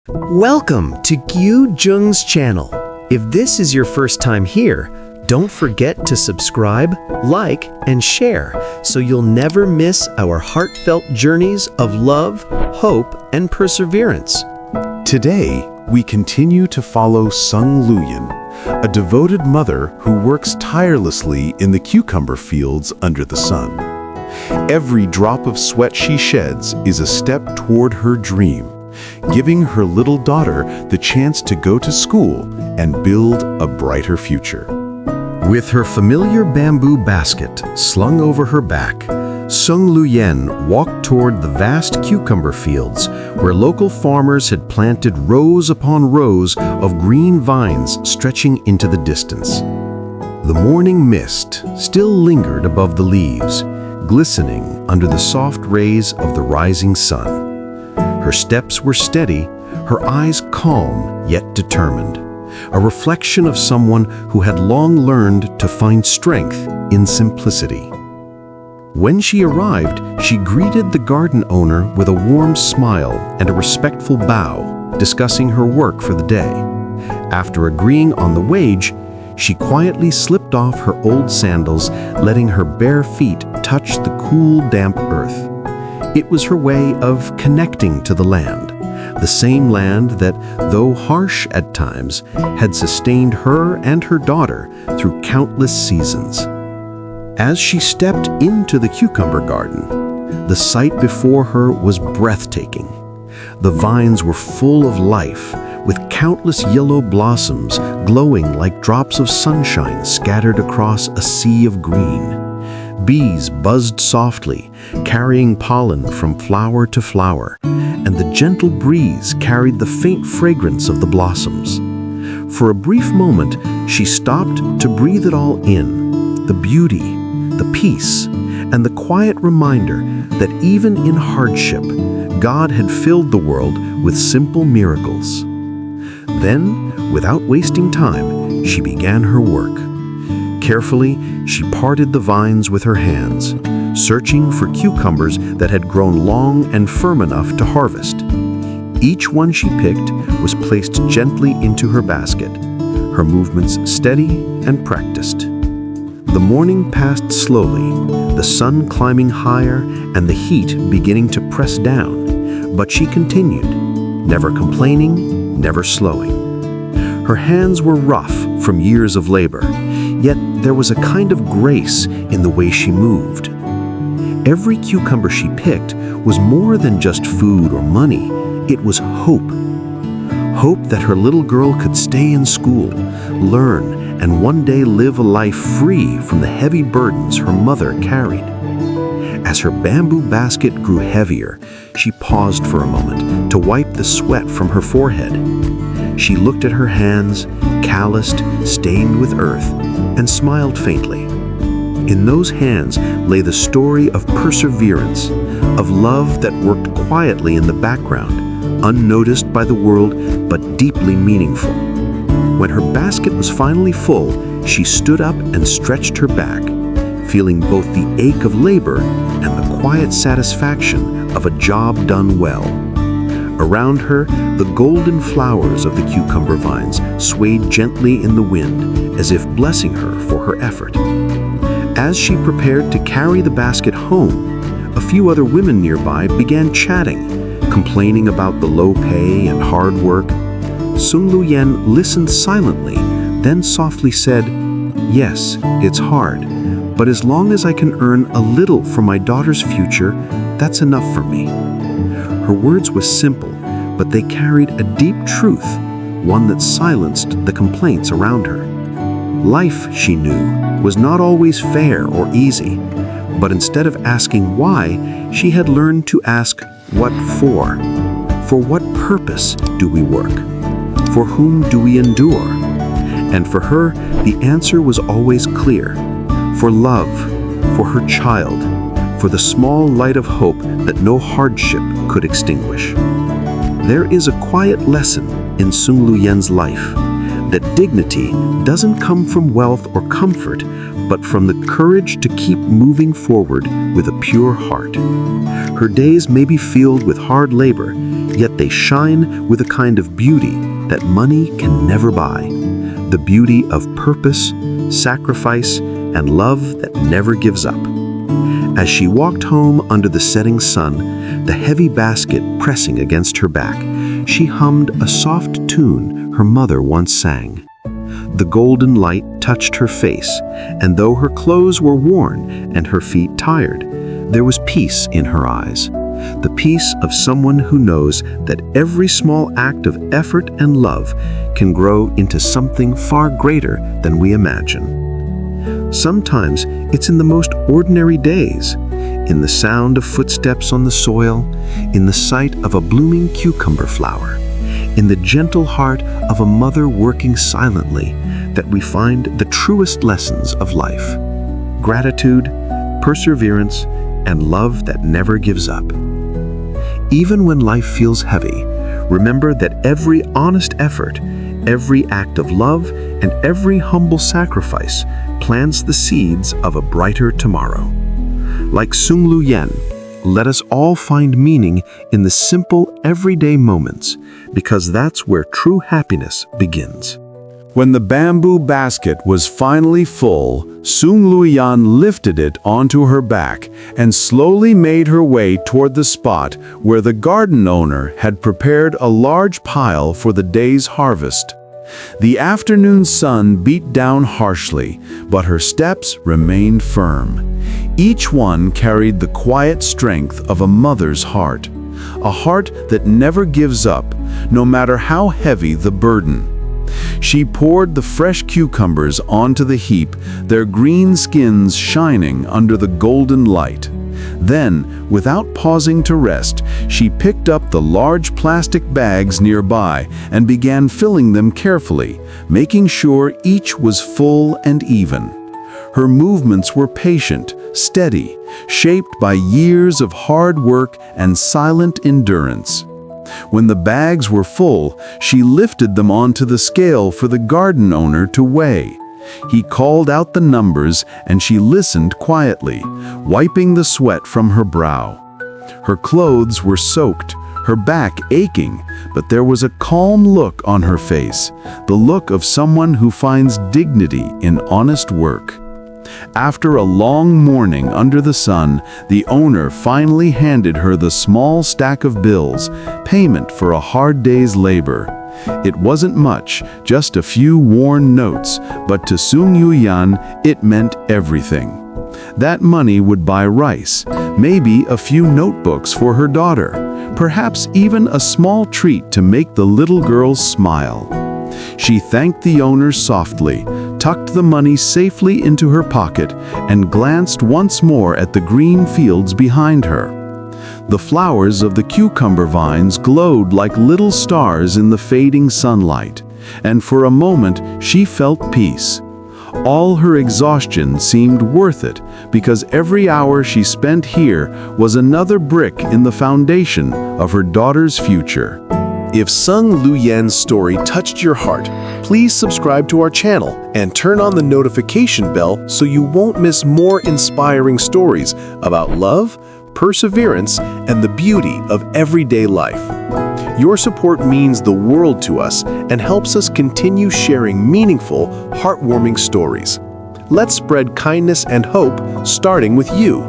Welcome to Kieu's channel. If this is your first time here, don't forget to subscribe, like, and share so you'll never miss our heartfelt journeys of love, hope, and perseverance. Today, we continue to follow Sung Luyen, a devoted mother who works tirelessly in the cucumber fields under the sun. Every drop of sweat she sheds is a step toward her dream, giving her little daughter the chance to go to school and build a brighter future. With her familiar bamboo basket slung over her back, Sung Luyen walked toward the vast cucumber fields where local farmers had planted rows upon rows of green vines stretching into the distance. The morning mist still lingered above the leaves, glistening under the soft rays of the rising sun. Her steps were steady, her eyes calm yet determined, a reflection of someone who had long learned to find strength in simplicity. When she arrived, she greeted the garden owner with a warm smile and a respectful bow, discussing her work for the day. After agreeing on the wage, she quietly slipped off her old sandals, letting her bare feet touch the cool, damp earth. It was her way of connecting to the land, the same land that, though harsh at times, had sustained her and her daughter through countless seasons. As she stepped into the cucumber garden, the sight before her was breathtaking. The vines were full of life, with countless yellow blossoms glowing like drops of sunshine scattered across a sea of green. Bees buzzed softly, carrying pollen from flower to flower, and the gentle breeze carried the faint fragrance of the blossoms. For a brief moment, she stopped to breathe it all in, the beauty, the peace, and the quiet reminder that even in hardship, God had filled the world with simple miracles. Then, without wasting time, she began her work. Carefully, she parted the vines with her hands, searching for cucumbers that had grown long and firm enough to harvest. Each one she picked was placed gently into her basket, her movements steady and practiced. The morning passed slowly, the sun climbing higher and the heat beginning to press down, but she continued, never complaining, never slowing. Her hands were rough from years of labor, yet there was a kind of grace in the way she moved. Every cucumber she picked was more than just food or money, it was hope. Hope that her little girl could stay in school, learn, and one day live a life free from the heavy burdens her mother carried. As her bamboo basket grew heavier, she paused for a moment to wipe the sweat from her forehead. She looked at her hands, calloused, stained with earth, and smiled faintly. In those hands lay the story of perseverance, of love that worked quietly in the background, unnoticed by the world but deeply meaningful. When her basket was finally full, she stood up and stretched her back, feeling both the ache of labor and the quiet satisfaction of a job done well. Around her, the golden flowers of the cucumber vines swayed gently in the wind, as if blessing her for her effort. As she prepared to carry the basket home, a few other women nearby began chatting, complaining about the low pay and hard work. Sung Luyen listened silently, then softly said, "Yes, it's hard, but as long as I can earn a little for my daughter's future, that's enough for me." Her words were simple, but they carried a deep truth, one that silenced the complaints around her. Life, she knew, was not always fair or easy, but instead of asking why, she had learned to ask what for. For what purpose do we work? For whom do we endure? And for her, the answer was always clear. For love, for her child, for the small light of hope that no hardship could extinguish. There is a quiet lesson in Sung Luyen's life, that dignity doesn't come from wealth or comfort, but from the courage to keep moving forward with a pure heart. Her days may be filled with hard labor, yet they shine with a kind of beauty that money can never buy. The beauty of purpose, sacrifice, and love that never gives up. As she walked home under the setting sun, the heavy basket pressing against her back, she hummed a soft tune her mother once sang. The golden light touched her face, and though her clothes were worn and her feet tired, there was peace in her eyes. The peace of someone who knows that every small act of effort and love can grow into something far greater than we imagine. Sometimes it's in the most ordinary days, in the sound of footsteps on the soil, in the sight of a blooming cucumber flower, in the gentle heart of a mother working silently, that we find the truest lessons of life: gratitude, perseverance, and love that never gives up. Even when life feels heavy, remember that every honest effort, every act of love, and every humble sacrifice plants the seeds of a brighter tomorrow. Like Sung Luyen, let us all find meaning in the simple, everyday moments, because that's where true happiness begins. When the bamboo basket was finally full, Sung Luyen lifted it onto her back and slowly made her way toward the spot where the garden owner had prepared a large pile for the day's harvest. The afternoon sun beat down harshly, but her steps remained firm. Each one carried the quiet strength of a mother's heart, a heart that never gives up, no matter how heavy the burden. She poured the fresh cucumbers onto the heap, their green skins shining under the golden light. Then, without pausing to rest, she picked up the large plastic bags nearby and began filling them carefully, making sure each was full and even. Her movements were patient, steady, shaped by years of hard work and silent endurance. When the bags were full, she lifted them onto the scale for the garden owner to weigh. He called out the numbers and she listened quietly, wiping the sweat from her brow. Her clothes were soaked, her back aching, but there was a calm look on her face, the look of someone who finds dignity in honest work. After a long morning under the sun, the owner finally handed her the small stack of bills, payment for a hard day's labor. It wasn't much, just a few worn notes, but to Sung Luyen, it meant everything. That money would buy rice, maybe a few notebooks for her daughter, perhaps even a small treat to make the little girl smile. She thanked the owner softly, tucked the money safely into her pocket, and glanced once more at the green fields behind her. The flowers of the cucumber vines glowed like little stars in the fading sunlight, and for a moment she felt peace. All her exhaustion seemed worth it, because every hour she spent here was another brick in the foundation of her daughter's future. If Sung Luyen's story touched your heart, please subscribe to our channel and turn on the notification bell so you won't miss more inspiring stories about love, perseverance, and the beauty of everyday life. Your support means the world to us and helps us continue sharing meaningful, heartwarming stories. Let's spread kindness and hope, starting with you.